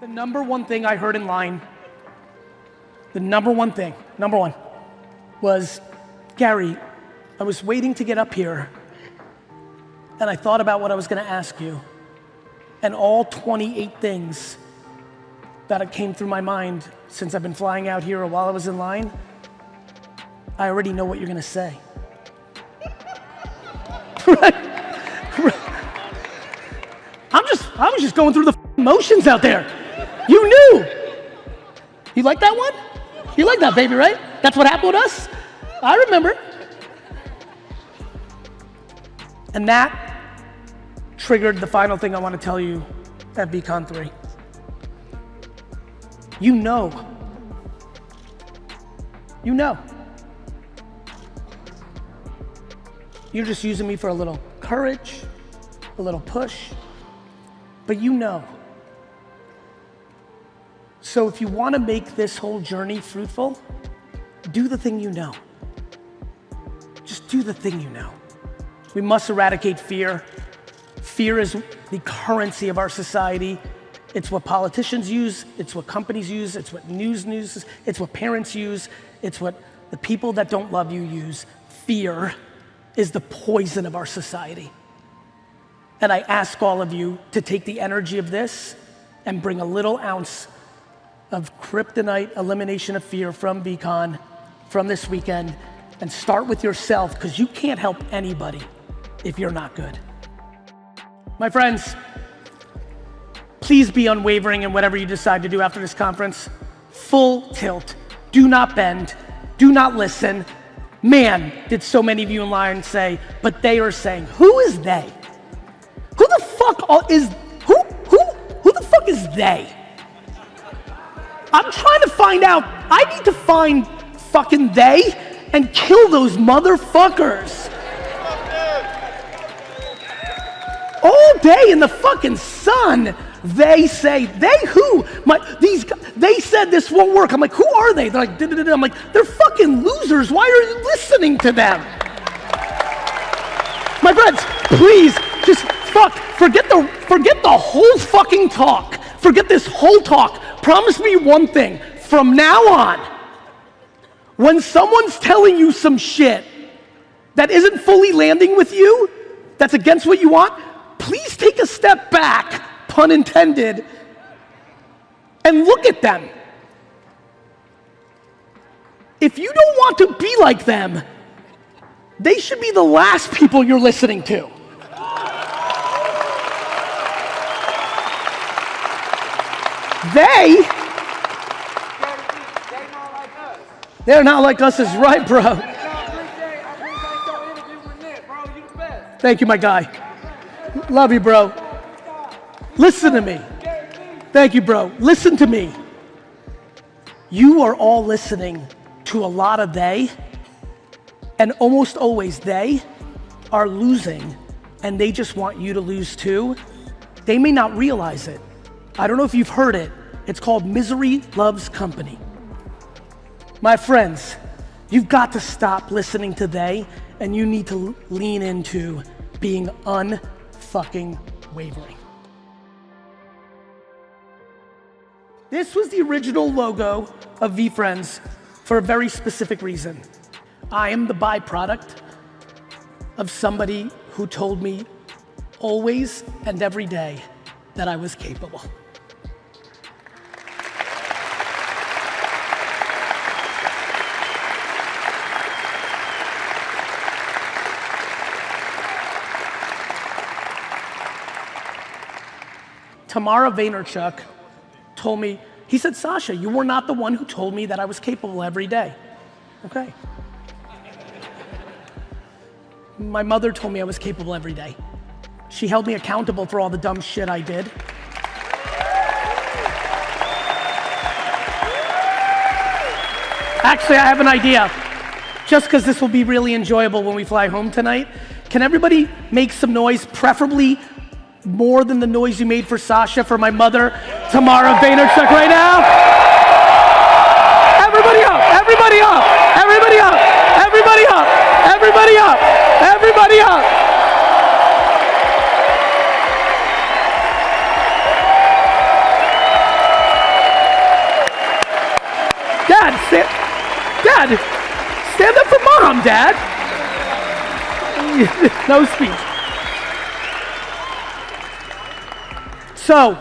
The number one thing I heard in line, number one, was, Gary, I was waiting to get up here and I thought about what I was gonna ask you, and all 28 things that came through my mind since I've been flying out here or while I was in line, I already know what you're gonna say. Right? I was just going through the motions out there. You knew. You like that one? You like that, baby, right? That's what happened with us? I remember. And that triggered the final thing I want to tell you at VCon 3. You know. You know. You're just using me for a little courage, a little push, but you know. So if you want to make this whole journey fruitful, do the thing you know. Just do the thing you know. We must eradicate fear. Fear is the currency of our society. It's what politicians use, it's what companies use, it's what news is, it's what parents use, it's what the people that don't love you use. Fear is the poison of our society. And I ask all of you to take the energy of this and bring a little ounce of kryptonite elimination of fear from VCon, from this weekend, and start with yourself, because you can't help anybody if you're not good. My friends, please be unwavering in whatever you decide to do after this conference. Full tilt, do not bend, do not listen. Man, did so many of you in line say, but they are saying, who is they? Who the fuck is, who the fuck is they? I'm trying to find out, I need to find fucking they and kill those motherfuckers. All day in the fucking sun, they say, they who? They said this won't work. I'm like, who are they? They're like, I'm like, they're fucking losers. Why are you listening to them? My friends, please, just forget the whole fucking talk. Forget this whole talk. Promise me one thing, from now on, when someone's telling you some shit that isn't fully landing with you, that's against what you want, please take a step back, pun intended, and look at them. If you don't want to be like them, they should be the last people you're listening to. They're not like us is right, bro. Thank you, my guy. Love you, bro. Listen to me. Thank you, bro. Listen to me. You are all listening to a lot of they, and almost always they are losing, and they just want you to lose too. They may not realize it. I don't know if you've heard it. It's called misery loves company. My friends, you've got to stop listening to they, and you need to lean into being unfucking wavering. This was the original logo of VFriends for a very specific reason. I am the byproduct of somebody who told me always and every day that I was capable. Tamara Vaynerchuk told me, he said, Sasha, you were not the one who told me that I was capable every day. Okay. My mother told me I was capable every day. She held me accountable for all the dumb shit I did. Actually, I have an idea. Just because this will be really enjoyable when we fly home tonight, can everybody make some noise, preferably more than the noise you made for Sasha, for my mother, Tamara Vaynerchuk, right now? Everybody up, everybody up, everybody up, everybody up, everybody up, everybody up. Dad, stand up for Mom, Dad. No speech. So,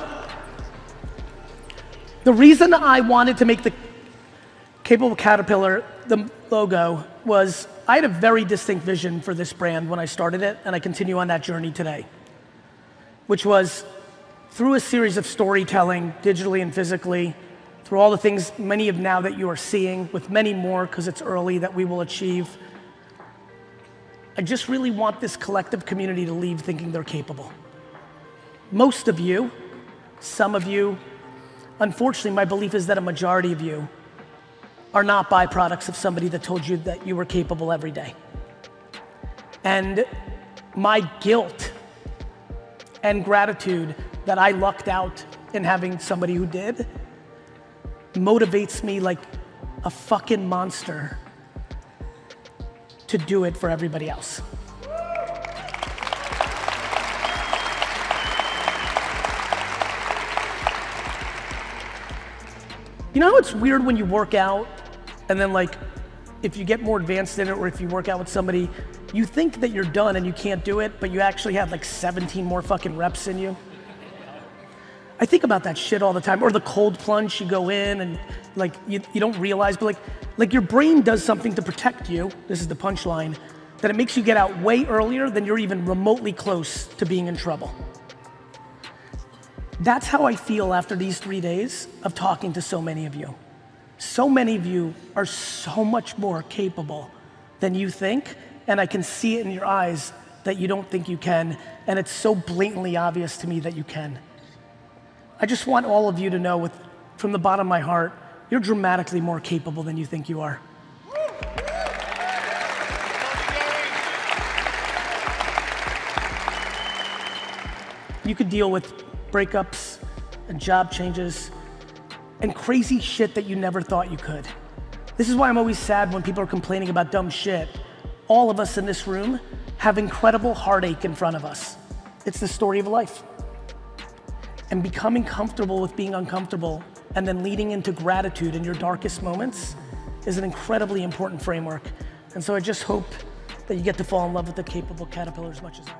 the reason I wanted to make the Capable Caterpillar the logo was I had a very distinct vision for this brand when I started it, and I continue on that journey today, which was through a series of storytelling, digitally and physically, through all the things, many of now that you are seeing, with many more, because it's early, that we will achieve. I just really want this collective community to leave thinking they're capable. Most of you, some of you, unfortunately, my belief is that a majority of you are not byproducts of somebody that told you that you were capable every day. And my guilt and gratitude that I lucked out in having somebody who did motivates me like a fucking monster to do it for everybody else. You know how it's weird when you work out and then like, if you get more advanced in it or if you work out with somebody, you think that you're done and you can't do it, but you actually have like 17 more fucking reps in you? I think about that shit all the time. Or the cold plunge, you go in and like, you don't realize, but like your brain does something to protect you, this is the punchline, that it makes you get out way earlier than you're even remotely close to being in trouble. That's how I feel after these 3 days of talking to so many of you. So many of you are so much more capable than you think, and I can see it in your eyes that you don't think you can, and it's so blatantly obvious to me that you can. I just want all of you to know from the bottom of my heart, you're dramatically more capable than you think you are. You could deal with breakups and job changes and crazy shit that you never thought you could. This is why I'm always sad when people are complaining about dumb shit. All of us in this room have incredible heartache in front of us. It's the story of life. And becoming comfortable with being uncomfortable and then leading into gratitude in your darkest moments is an incredibly important framework. And so I just hope that you get to fall in love with the Capable Caterpillar as much as I am.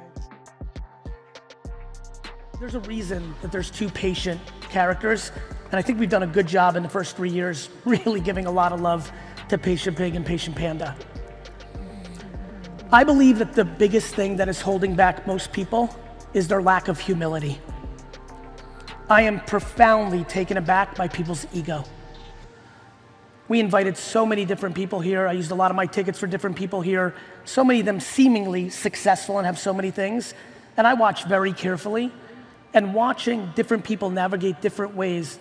There's a reason that there's 2 patient characters, and I think we've done a good job in the first 3 years really giving a lot of love to Patient Pig and Patient Panda. I believe that the biggest thing that is holding back most people is their lack of humility. I am profoundly taken aback by people's ego. We invited so many different people here. I used a lot of my tickets for different people here. So many of them seemingly successful and have so many things. And I watch very carefully. And watching different people navigate different ways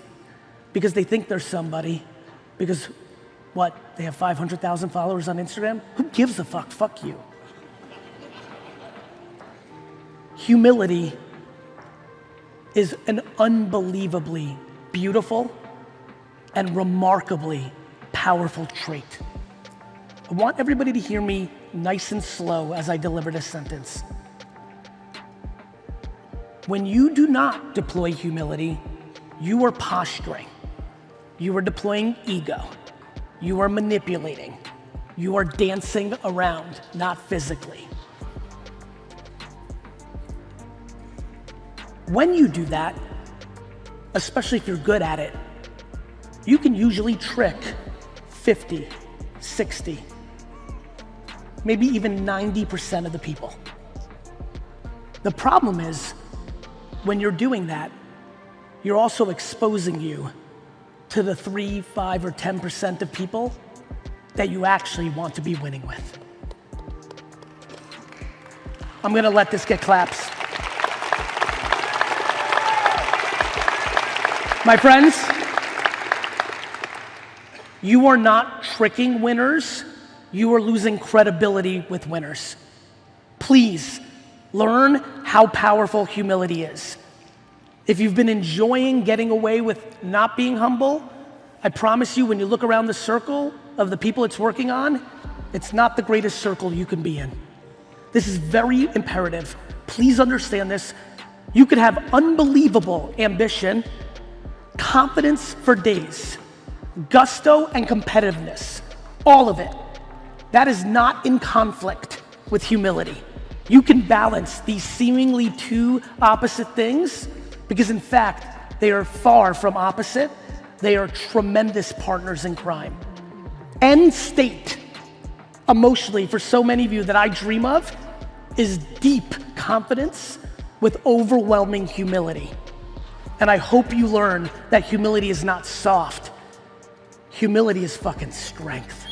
because they think they're somebody, because what, they have 500,000 followers on Instagram? Who gives a fuck? Fuck you. Humility is an unbelievably beautiful and remarkably powerful trait. I want everybody to hear me nice and slow as I deliver this sentence. When you do not deploy humility, you are posturing. You are deploying ego. You are manipulating. You are dancing around, not physically. When you do that, especially if you're good at it, you can usually trick 50, 60, maybe even 90% of the people. The problem is, when you're doing that, you're also exposing you to the 3, 5, or 10% of people that you actually want to be winning with. I'm gonna let this get claps. My friends, you are not tricking winners, you are losing credibility with winners. Please, learn how powerful humility is. If you've been enjoying getting away with not being humble, I promise you when you look around the circle of the people it's working on, it's not the greatest circle you can be in. This is very imperative. Please understand this. You could have unbelievable ambition, confidence for days, gusto and competitiveness, all of it. That is not in conflict with humility. You can balance these seemingly two opposite things because in fact, they are far from opposite. They are tremendous partners in crime. End state, emotionally, for so many of you that I dream of, is deep confidence with overwhelming humility. And I hope you learn that humility is not soft. Humility is fucking strength.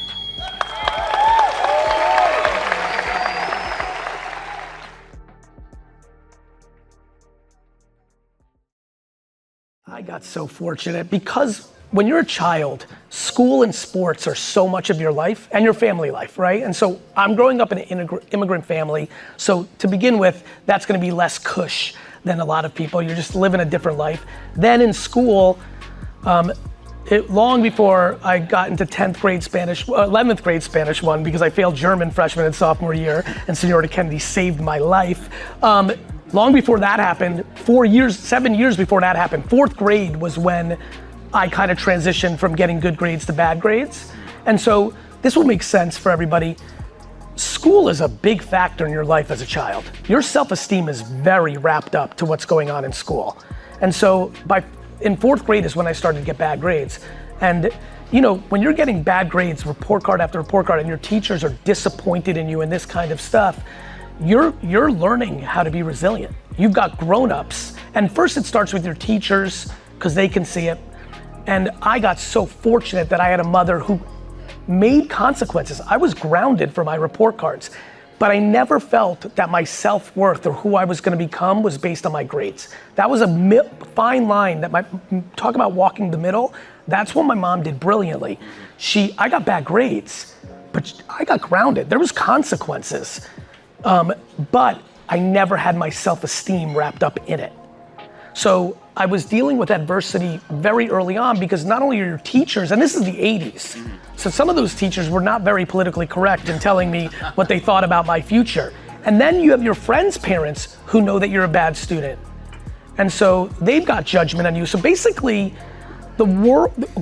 I got so fortunate because when you're a child, school and sports are so much of your life and your family life, right? And so I'm growing up in an immigrant family. So to begin with, that's gonna be less cush than a lot of people. You're just living a different life. Then in school, long before I got into 10th grade Spanish, 11th grade Spanish 1, because I failed German freshman and sophomore year, and Senorita Kennedy saved my life. Long before that happened, 7 years before that happened, 4th grade was when I kind of transitioned from getting good grades to bad grades. And so this will make sense for everybody. School is a big factor in your life as a child. Your self-esteem is very wrapped up to what's going on in school. And so in 4th grade is when I started to get bad grades. And you know, when you're getting bad grades, report card after report card, and your teachers are disappointed in you and this kind of stuff, you're learning how to be resilient. You've got grown-ups, and first it starts with your teachers, because they can see it. And I got so fortunate that I had a mother who made consequences. I was grounded for my report cards, but I never felt that my self-worth or who I was gonna become was based on my grades. That was a fine line talk about walking the middle, that's what my mom did brilliantly. I got bad grades, but I got grounded. There was consequences, but I never had my self-esteem wrapped up in it. So I was dealing with adversity very early on because not only are your teachers, and this is the 80s, so some of those teachers were not very politically correct in telling me what they thought about my future. And then you have your friends' parents who know that you're a bad student. And so they've got judgment on you. So basically,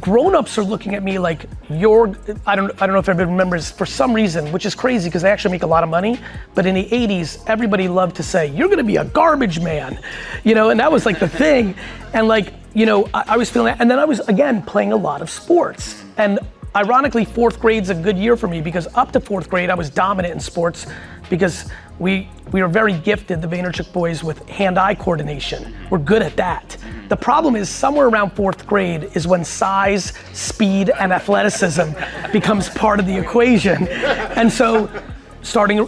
grown-ups are looking at me like I don't know if everybody remembers, for some reason, which is crazy because they actually make a lot of money, but in the 80s, everybody loved to say, you're gonna be a garbage man, you know, and that was like the thing. And like, you know, I was feeling that, and then I was, again, playing a lot of sports. And ironically, 4th grade's a good year for me because up to 4th grade, I was dominant in sports because we were very gifted, the Vaynerchuk boys, with hand-eye coordination. We're good at that. The problem is somewhere around 4th grade is when size, speed, and athleticism becomes part of the equation. And so starting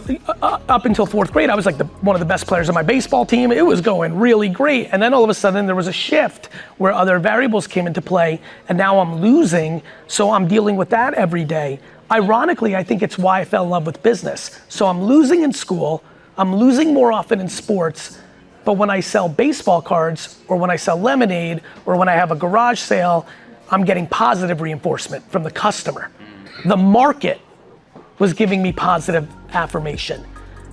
up until 4th grade, I was like one of the best players on my baseball team. It was going really great. And then all of a sudden there was a shift where other variables came into play and now I'm losing, so I'm dealing with that every day. Ironically, I think it's why I fell in love with business. So I'm losing in school, I'm losing more often in sports, but when I sell baseball cards or when I sell lemonade or when I have a garage sale, I'm getting positive reinforcement from the customer. The market was giving me positive affirmation.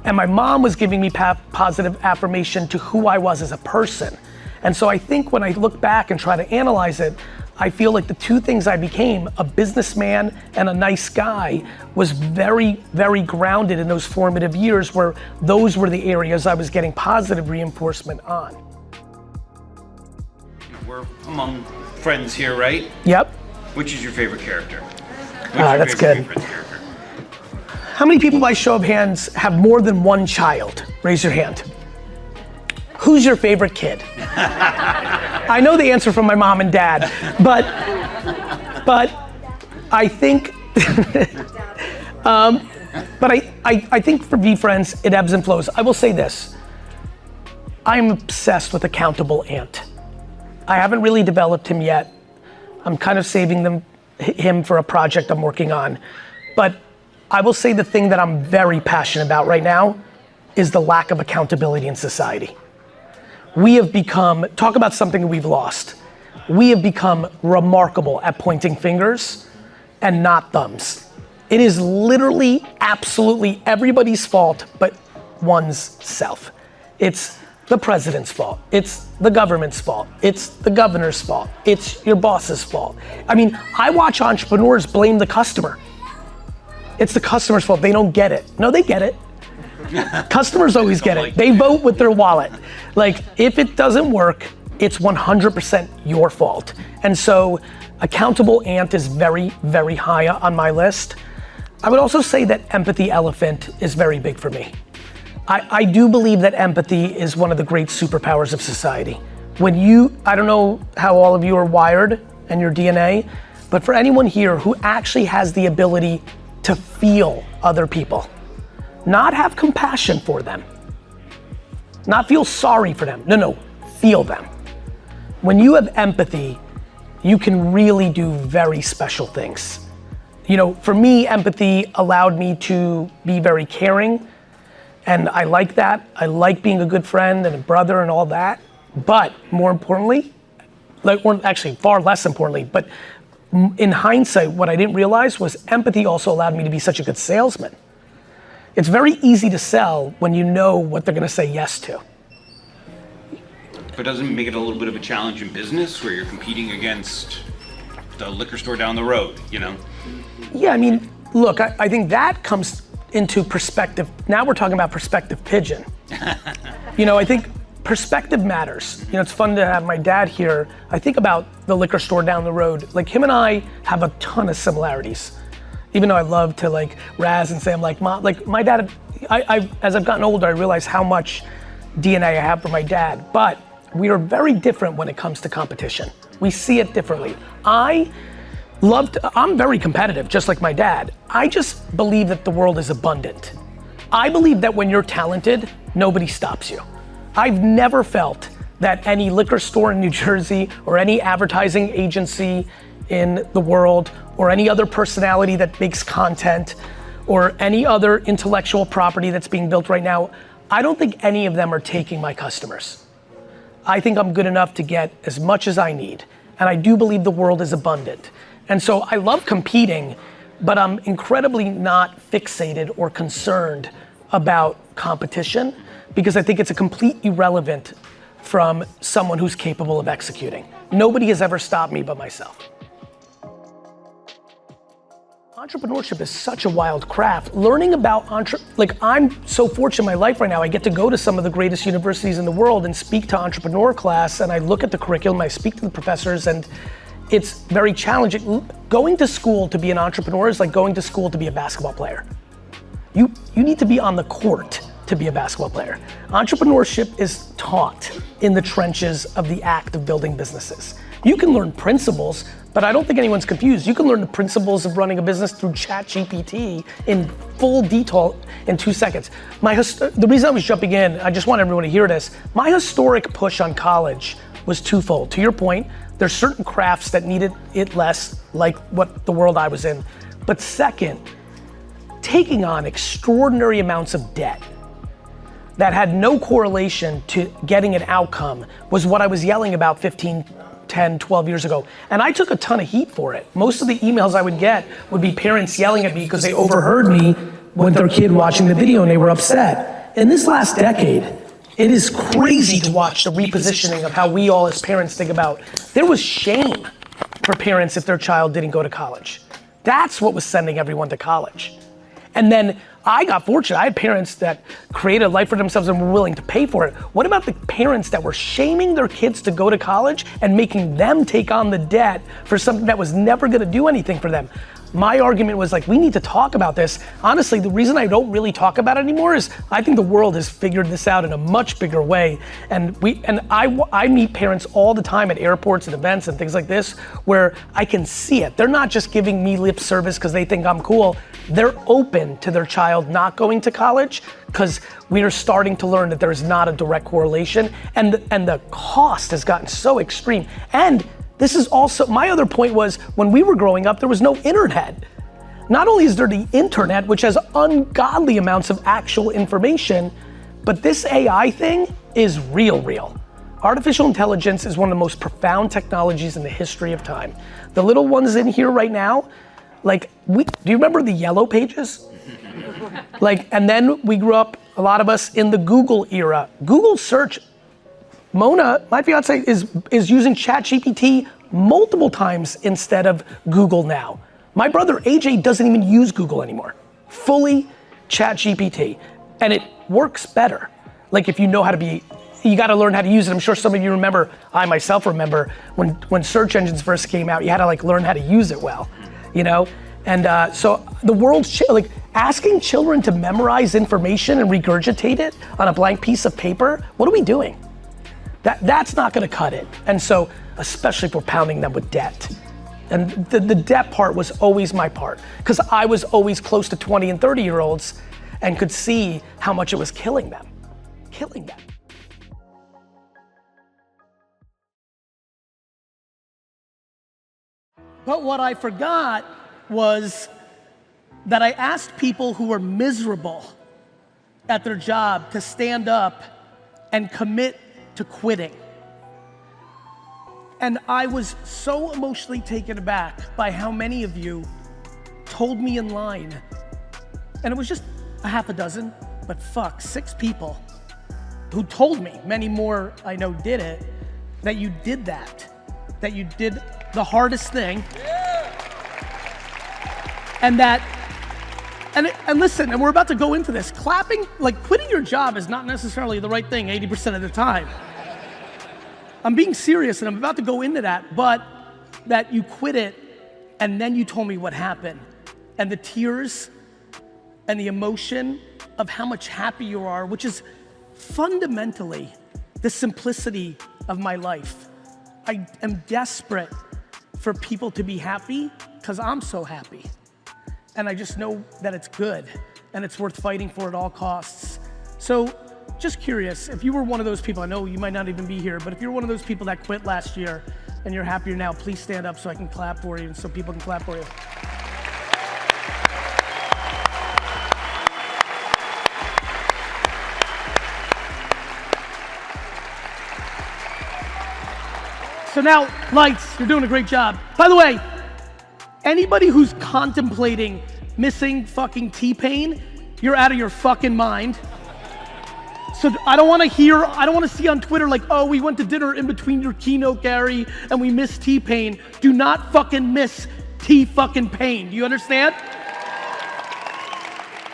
And my mom was giving me positive affirmation to who I was as a person. And so I think when I look back and try to analyze it, I feel like the two things I became, a businessman and a nice guy, was very, very grounded in those formative years where those were the areas I was getting positive reinforcement on. We're among friends here, right? Yep. Which is your favorite character? That's good. How many people by show of hands have more than one child? Raise your hand. Who's your favorite kid? I know the answer from my mom and dad, but I think, I think for V-Friends, it ebbs and flows. I will say this, I'm obsessed with Accountable Ant. I haven't really developed him yet. I'm kind of saving him for a project I'm working on. But I will say the thing that I'm very passionate about right now is the lack of accountability in society. We have become, talk about something we've lost. We have become remarkable at pointing fingers and not thumbs. It is literally, absolutely everybody's fault but one's self. It's the president's fault. It's the government's fault. It's the governor's fault. It's your boss's fault. I mean, I watch entrepreneurs blame the customer. it's the customer's fault, they don't get it. No, they get it. Customers always get it. They vote with their wallet. Like, if it doesn't work, it's 100% your fault. And so, accountable ant is very, very high on my list. I would also say that empathy elephant is very big for me. I do believe that empathy is one of the great superpowers of society. I don't know how all of you are wired and your DNA, but for anyone here who actually has the ability to feel other people, not have compassion for them, not feel sorry for them, no, feel them. When you have empathy, you can really do very special things. You know, for me, empathy allowed me to be very caring, and I like that. I like being a good friend and a brother and all that, but more importantly, or actually far less importantly, but in hindsight, what I didn't realize was empathy also allowed me to be such a good salesman. It's very easy to sell when you know what they're gonna say yes to. But doesn't it make it a little bit of a challenge in business where you're competing against the liquor store down the road, you know? Yeah, I mean, look, I think that comes into perspective. Now we're talking about perspective pigeon. You know, I think perspective matters. You know, it's fun to have my dad here. I think about the liquor store down the road. Like, him and I have a ton of similarities. Even though I love to like razz and say I'm like mom, like my dad, as I've gotten older, I realize how much DNA I have from my dad, but we are very different when it comes to competition. We see it differently. I'm very competitive, just like my dad. I just believe that the world is abundant. I believe that when you're talented, nobody stops you. I've never felt that any liquor store in New Jersey or any advertising agency in the world or any other personality that makes content or any other intellectual property that's being built right now, I don't think any of them are taking my customers. I think I'm good enough to get as much as I need. And I do believe the world is abundant. And so I love competing, but I'm incredibly not fixated or concerned about competition because I think it's a complete irrelevant from someone who's capable of executing. Nobody has ever stopped me but myself. Entrepreneurship is such a wild craft. Learning about I'm so fortunate in my life right now, I get to go to some of the greatest universities in the world and speak to entrepreneur class, and I look at the curriculum, I speak to the professors, and it's very challenging. Going to school to be an entrepreneur is like going to school to be a basketball player. You need to be on the court to be a basketball player. Entrepreneurship is taught in the trenches of the act of building businesses. You can learn principles, but I don't think anyone's confused. You can learn the principles of running a business through ChatGPT in full detail in 2 seconds. The reason I was jumping in, I just want everyone to hear this. My historic push on college was twofold. To your point, there's certain crafts that needed it less, like what the world I was in. But second, taking on extraordinary amounts of debt that had no correlation to getting an outcome was what I was yelling about 15, 10, 12 years ago. And I took a ton of heat for it. Most of the emails I would get would be parents yelling at me because they overheard me with their kid watching the video and they were upset. In this last decade, it is crazy to watch the repositioning of how we all as parents think about. There was shame for parents if their child didn't go to college. That's what was sending everyone to college. And then I got fortunate. I had parents that created a life for themselves and were willing to pay for it. What about the parents that were shaming their kids to go to college and making them take on the debt for something that was never gonna do anything for them? My argument was like, we need to talk about this. Honestly, the reason I don't really talk about it anymore is I think the world has figured this out in a much bigger way. And I meet parents all the time at airports and events and things like this where I can see it. They're not just giving me lip service because they think I'm cool. They're open to their child not going to college because we are starting to learn that there is not a direct correlation and the cost has gotten so extreme. And this is also, my other point was when we were growing up, there was no internet. Not only is there the internet, which has ungodly amounts of actual information, but this AI thing is real. Artificial intelligence is one of the most profound technologies in the history of time. The little ones in here right now, do you remember the yellow pages? And then we grew up, a lot of us, in the Google era. Google search, Mona, my fiance, is using ChatGPT multiple times instead of Google now. My brother AJ doesn't even use Google anymore. fully ChatGPT, and it works better. Like if you know how to be, you gotta learn how to use it. I'm sure some of you remember, I myself remember, when search engines first came out, you had to like learn how to use it well, you know? And so the world's, like asking children to memorize information and regurgitate it on a blank piece of paper, what are we doing? That's not gonna cut it. And so, especially if we're pounding them with debt. And the debt part was always my part, because I was always close to 20 and 30-year-olds and could see how much it was killing them. Killing them. But what I forgot was that I asked people who were miserable at their job to stand up and commit to quitting. And I was so emotionally taken aback by how many of you told me in line, and it was just a half a dozen, but fuck, 6 people who told me, many more I know did it, that you did that you did the hardest thing. And and listen, and we're about to go into this, clapping, like quitting your job is not necessarily the right thing 80% of the time. I'm being serious and I'm about to go into that, but that you quit it and then you told me what happened. And the tears and the emotion of how much happy you are, which is fundamentally the simplicity of my life. I am desperate for people to be happy because I'm so happy. And I just know that it's good and it's worth fighting for at all costs. So just curious, if you were one of those people, I know you might not even be here, but if you're one of those people that quit last year and you're happier now, please stand up so I can clap for you and so people can clap for you. So now, lights, you're doing a great job. By the way, anybody who's contemplating missing fucking T-Pain, you're out of your fucking mind. So I don't wanna see on Twitter like, oh, we went to dinner in between your keynote, Gary, and we missed T-Pain. Do not fucking miss T-fucking-Pain. Do you understand?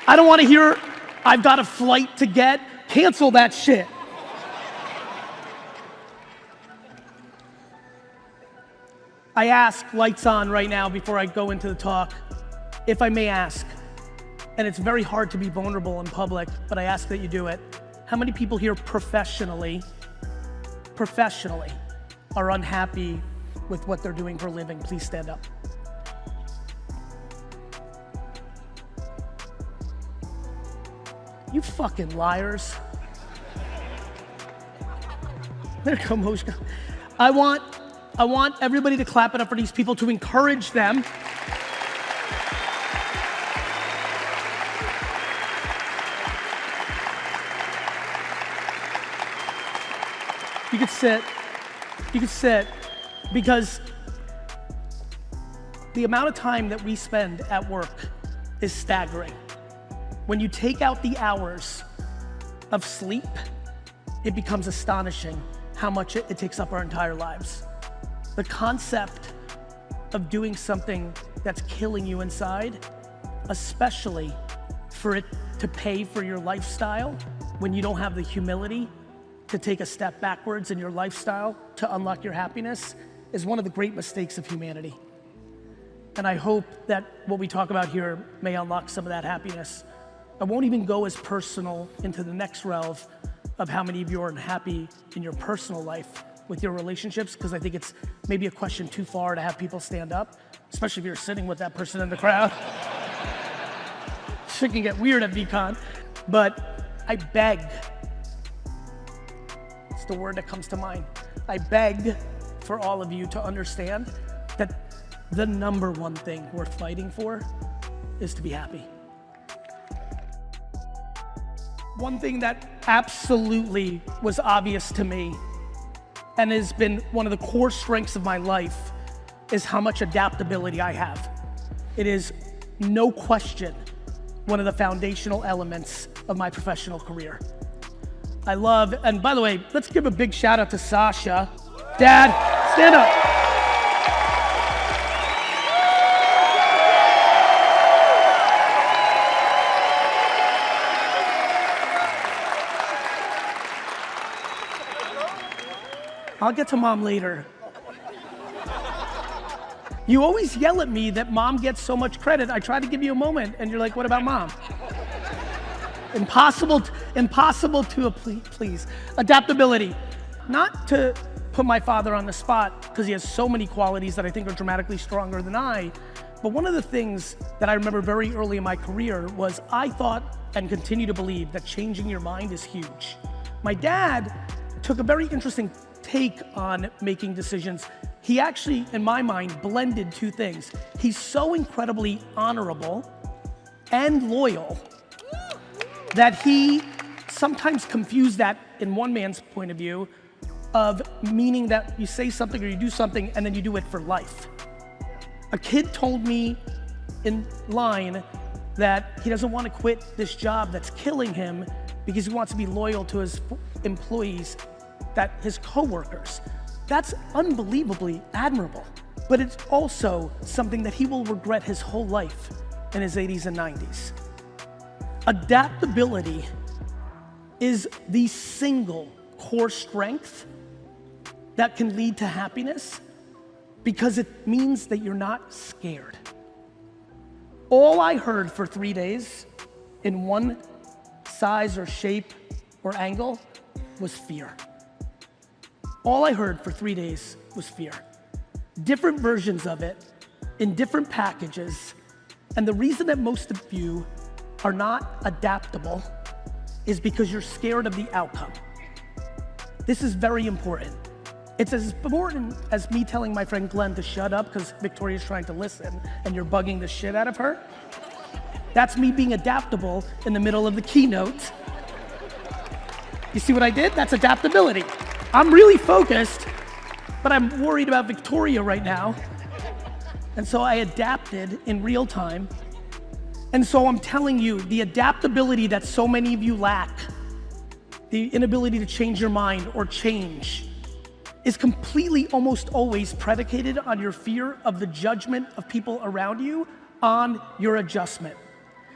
I don't wanna hear, I've got a flight to get. Cancel that shit. I ask, lights on right now before I go into the talk, if I may ask, and it's very hard to be vulnerable in public, but I ask that you do it. How many people here professionally are unhappy with what they're doing for a living? Please stand up. You fucking liars. There come Moshka. I want everybody to clap it up for these people to encourage them. You could sit, because the amount of time that we spend at work is staggering. When you take out the hours of sleep, it becomes astonishing how much it takes up our entire lives. The concept of doing something that's killing you inside, especially for it to pay for your lifestyle when you don't have the humility to take a step backwards in your lifestyle to unlock your happiness, is one of the great mistakes of humanity. And I hope that what we talk about here may unlock some of that happiness. I won't even go as personal into the next realm of how many of you are unhappy in your personal life with your relationships, because I think it's maybe a question too far to have people stand up, especially if you're sitting with that person in the crowd. Shit can get weird at VCon, but I beg, it's the word that comes to mind. I beg for all of you to understand that the number one thing worth fighting for is to be happy. One thing that absolutely was obvious to me and has been one of the core strengths of my life is how much adaptability I have. It is no question one of the foundational elements of my professional career. I love, and by the way, let's give a big shout out to Sasha. Dad, stand up. I'll get to mom later. You always yell at me that mom gets so much credit. I try to give you a moment, and you're like, what about mom? Impossible to please. Adaptability. Not to put my father on the spot, because he has so many qualities that I think are dramatically stronger than I, but one of the things that I remember very early in my career was I thought and continue to believe that changing your mind is huge. My dad took a very interesting take on making decisions. He actually, in my mind, blended two things. He's so incredibly honorable and loyal that he sometimes confused that, in one man's point of view, of meaning that you say something or you do something and then you do it for life. A kid told me in line that he doesn't want to quit this job that's killing him because he wants to be loyal to his employees, that his coworkers. That's unbelievably admirable, but it's also something that he will regret his whole life in his 80s and 90s. Adaptability is the single core strength that can lead to happiness because it means that you're not scared. All I heard for 3 days in one size or shape or angle was fear. All I heard for 3 days was fear. Different versions of it in different packages. And the reason that most of you are not adaptable is because you're scared of the outcome. This is very important. It's as important as me telling my friend Glenn to shut up because Victoria's trying to listen and you're bugging the shit out of her. That's me being adaptable in the middle of the keynote. You see what I did? That's adaptability. I'm really focused, but I'm worried about Victoria right now. And so I adapted in real time. And so I'm telling you, the adaptability that so many of you lack, the inability to change your mind or change, is completely, almost always predicated on your fear of the judgment of people around you on your adjustment.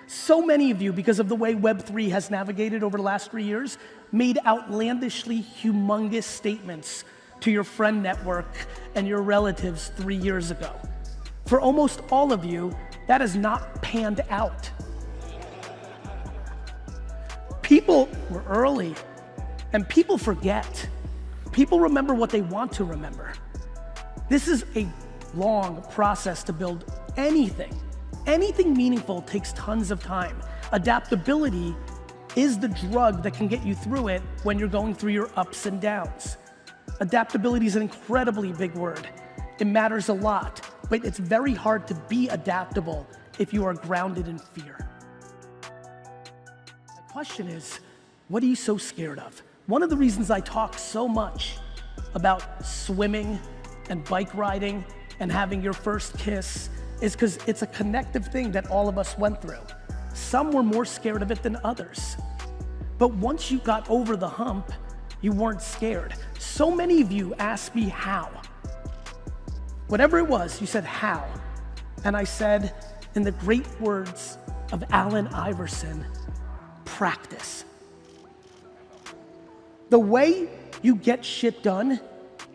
So many of you, because of the way Web3 has navigated over the last 3 years, made outlandishly humongous statements to your friend network and your relatives 3 years ago. For almost all of you, that has not panned out. People were early, and people forget. People remember what they want to remember. This is a long process to build anything. Anything meaningful takes tons of time. Adaptability is the drug that can get you through it when you're going through your ups and downs. Adaptability is an incredibly big word. It matters a lot, but it's very hard to be adaptable if you are grounded in fear. The question is, what are you so scared of? One of the reasons I talk so much about swimming and bike riding and having your first kiss is because it's a connective thing that all of us went through. Some were more scared of it than others. But once you got over the hump, you weren't scared. So many of you asked me how. Whatever it was, you said how. And I said, in the great words of Allen Iverson, practice. The way you get shit done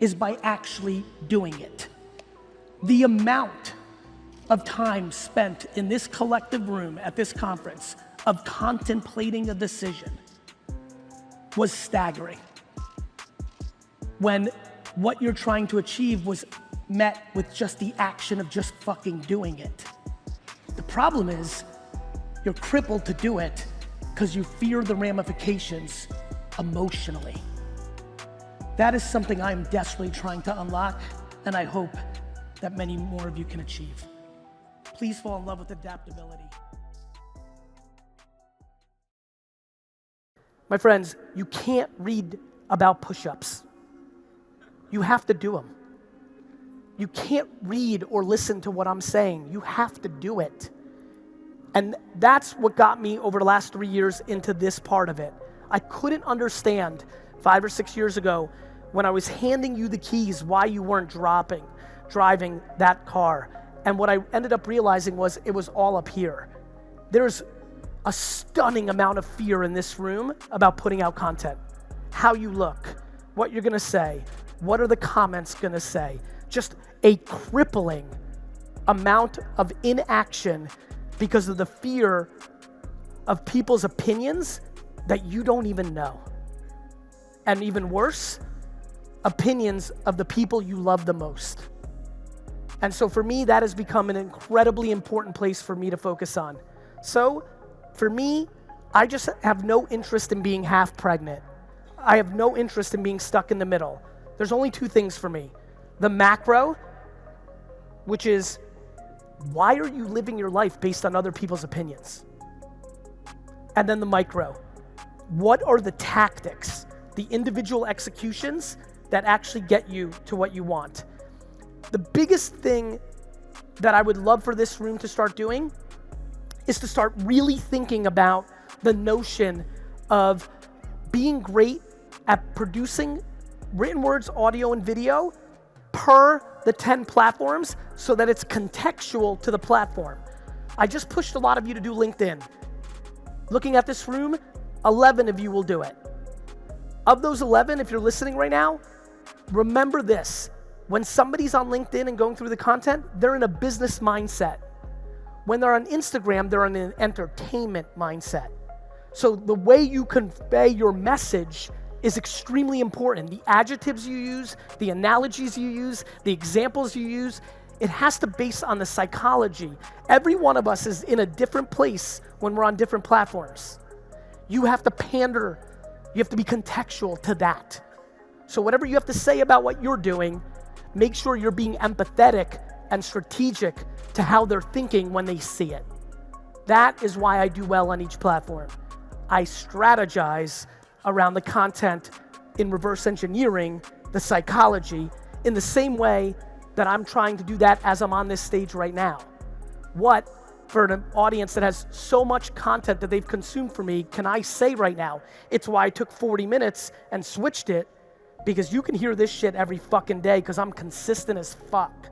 is by actually doing it. The amount of time spent in this collective room at this conference of contemplating a decision was staggering. When what you're trying to achieve was met with just the action of just fucking doing it. The problem is, you're crippled to do it because you fear the ramifications emotionally. That is something I'm desperately trying to unlock, and I hope that many more of you can achieve. Please fall in love with adaptability. My friends, you can't read about push-ups. You have to do them. You can't read or listen to what I'm saying. You have to do it. And that's what got me over the last 3 years into this part of it. I couldn't understand 5 or 6 years ago when I was handing you the keys why you weren't driving that car. And what I ended up realizing was it was all up here. There's a stunning amount of fear in this room about putting out content. How you look, what you're gonna say, What are the comments gonna say? Just a crippling amount of inaction because of the fear of people's opinions that you don't even know. And even worse, opinions of the people you love the most. And so for me, that has become an incredibly important place for me to focus on. So for me, I just have no interest in being half pregnant. I have no interest in being stuck in the middle. There's only two things for me. The macro, which is, why are you living your life based on other people's opinions? And then the micro, what are the tactics, the individual executions that actually get you to what you want? The biggest thing that I would love for this room to start doing is to start really thinking about the notion of being great at producing written words, audio, and video per the 10 platforms so that it's contextual to the platform. I just pushed a lot of you to do LinkedIn. Looking at this room, 11 of you will do it. Of those 11, if you're listening right now, remember this. When somebody's on LinkedIn and going through the content, they're in a business mindset. When they're on Instagram, they're in an entertainment mindset. So the way you convey your message is extremely important. The adjectives you use, the analogies you use, the examples you use, it has to base on the psychology. Every one of us is in a different place when we're on different platforms. You have to pander, you have to be contextual to that. So whatever you have to say about what you're doing, make sure you're being empathetic and strategic to how they're thinking when they see it. That is why I do well on each platform. I strategize around the content in reverse engineering, the psychology, in the same way that I'm trying to do that as I'm on this stage right now. What, for an audience that has so much content that they've consumed from me, can I say right now? It's why I took 40 minutes and switched it, because you can hear this shit every fucking day because I'm consistent as fuck.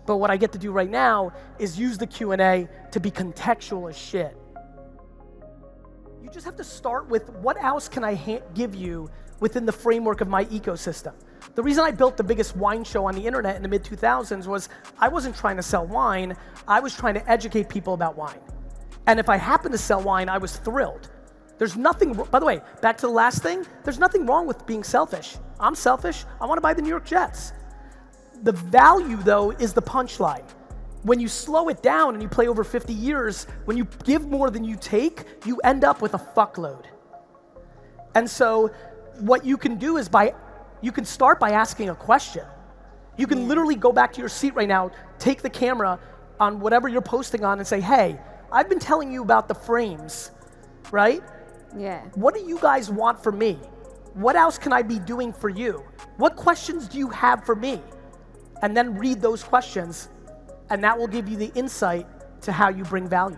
But what I get to do right now is use the Q&A to be contextual as shit. You just have to start with, what else can I give you within the framework of my ecosystem? The reason I built the biggest wine show on the internet in the mid-2000s was I wasn't trying to sell wine, I was trying to educate people about wine. And if I happened to sell wine, I was thrilled. There's nothing, by the way, back to the last thing, there's nothing wrong with being selfish. I'm selfish, I wanna buy the New York Jets. The value though is the punchline. When you slow it down and you play over 50 years, when you give more than you take, you end up with a fuckload. And so what you can do is you can start by asking a question. You can literally go back to your seat right now, take the camera on whatever you're posting on and say, hey, I've been telling you about the frames, right? Yeah. What do you guys want from me? What else can I be doing for you? What questions do you have for me? And then read those questions, and that will give you the insight to how you bring value.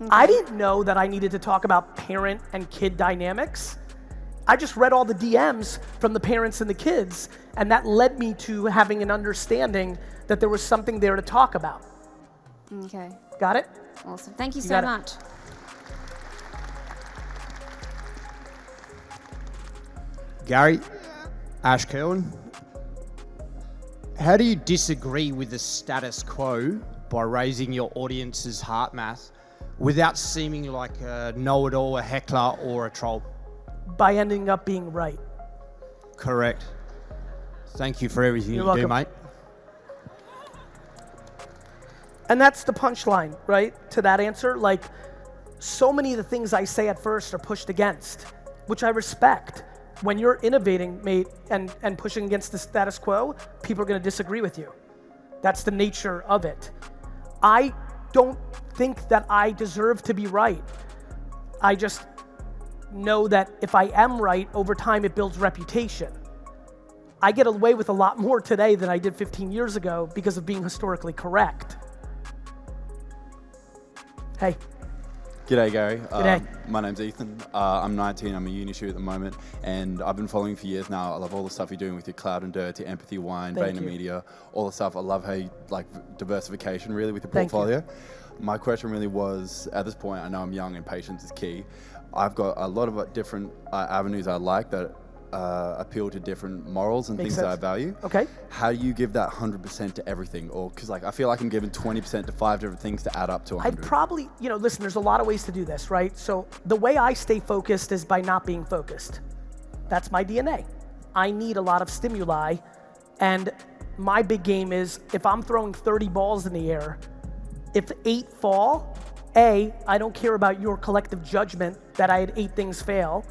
Okay. I didn't know that I needed to talk about parent and kid dynamics. I just read all the DMs from the parents and the kids, and that led me to having an understanding that there was something there to talk about. Okay. Got it? Awesome. Thank you so much. Gary, Ash Kerwin, how do you disagree with the status quo by raising your audience's heart math without seeming like a know-it-all, a heckler, or a troll? By ending up being right. Correct. Thank you for everything You're you welcome. do, mate. And that's the punchline, right? To that answer, like, so many of the things I say at first are pushed against, which I respect. When you're innovating, mate, and pushing against the status quo, people are gonna disagree with you. That's the nature of it. I don't think that I deserve to be right. I just know that if I am right, over time it builds reputation. I get away with a lot more today than I did 15 years ago because of being historically correct. Hey. G'day, Gary. G'day. My name's Ethan. I'm 19, I'm a uni student at the moment, and I've been following you for years now. I love all the stuff you're doing with your Cloud and Dirt, your Empathy Wine, VaynerMedia, all the stuff. I love how you like diversification really with your portfolio. My question really was, at this point, I know I'm young and patience is key. I've got a lot of different avenues I like that appeal to different morals and Makes things that I sense. value. Okay. How do you give that 100% to everything? Or, because like, I feel like I'm giving 20% to 5 different things to add up to 100. I'd probably, listen, there's a lot of ways to do this, right? So the way I stay focused is by not being focused. That's my DNA. I need a lot of stimuli, and my big game is if I'm throwing 30 balls in the air, if 8 fall, I don't care about your collective judgment that I had 8 things fail,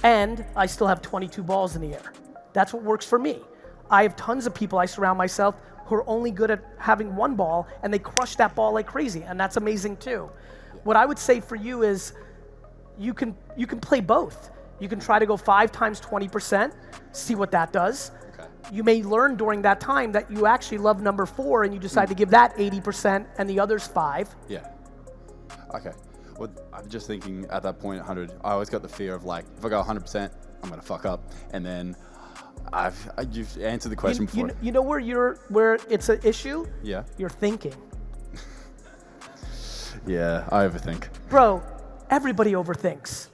and I still have 22 balls in the air. That's what works for me. I have tons of people I surround myself who are only good at having 1 ball, and they crush that ball like crazy, and that's amazing too. What I would say for you is you can play both. You can try to go 5 times 20%, see what that does. Okay. You may learn during that time that you actually love number 4 and you decide to give that 80% and the others 5. Yeah. Okay. Well, I'm just thinking at that point, 100, I always got the fear of like, if I go 100%, I'm gonna fuck up. And then you've answered the question before. You know where it's an issue? Yeah. You're thinking. Yeah, I overthink. Bro, everybody overthinks.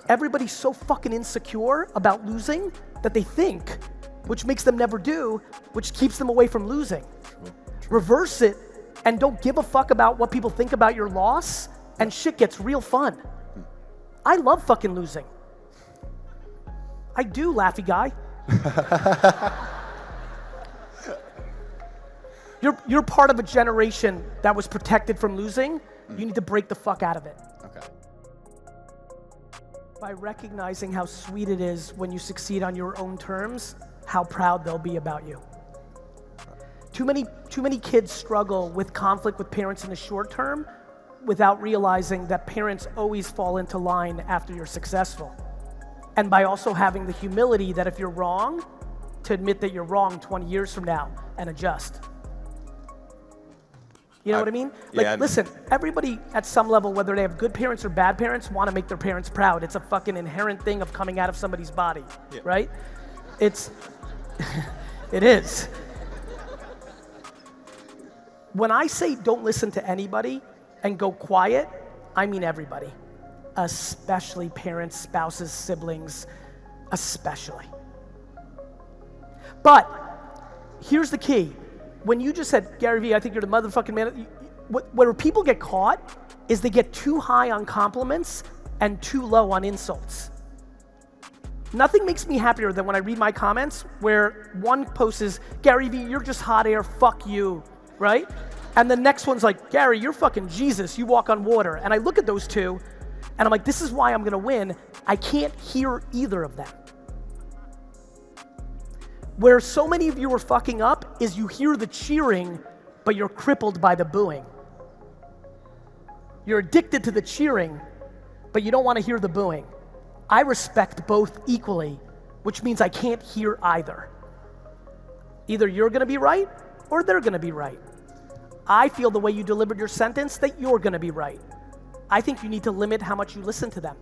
Everybody's so fucking insecure about losing that they think, which makes them never do, which keeps them away from losing. True. Reverse it and don't give a fuck about what people think about your loss, and shit gets real fun. I love fucking losing. I do, laughy guy. You're part of a generation that was protected from losing. You need to break the fuck out of it. Okay. By recognizing how sweet it is when you succeed on your own terms, how proud they'll be about you. Too many kids struggle with conflict with parents in the short term without realizing that parents always fall into line after you're successful. And by also having the humility that if you're wrong, to admit that you're wrong 20 years from now and adjust. You know what I mean? Like, yeah, listen, everybody at some level, whether they have good parents or bad parents, want to make their parents proud. It's a fucking inherent thing of coming out of somebody's body, right? It is. When I say don't listen to anybody and go quiet, I mean everybody, especially parents, spouses, siblings, especially. But here's the key. When you just said, Garyvee, I think you're the motherfucking man, where people get caught is they get too high on compliments and too low on insults. Nothing makes me happier than when I read my comments where one post is, Garyvee, you're just hot air, fuck you, right? And the next one's like, Gary, you're fucking Jesus, you walk on water. And I look at those two, and I'm like, this is why I'm gonna win. I can't hear either of them. Where so many of you are fucking up is you hear the cheering, but you're crippled by the booing. You're addicted to the cheering, but you don't want to hear the booing. I respect both equally, which means I can't hear either. Either you're gonna be right, or they're gonna be right. I feel the way you delivered your sentence that you're gonna be right. I think you need to limit how much you listen to them.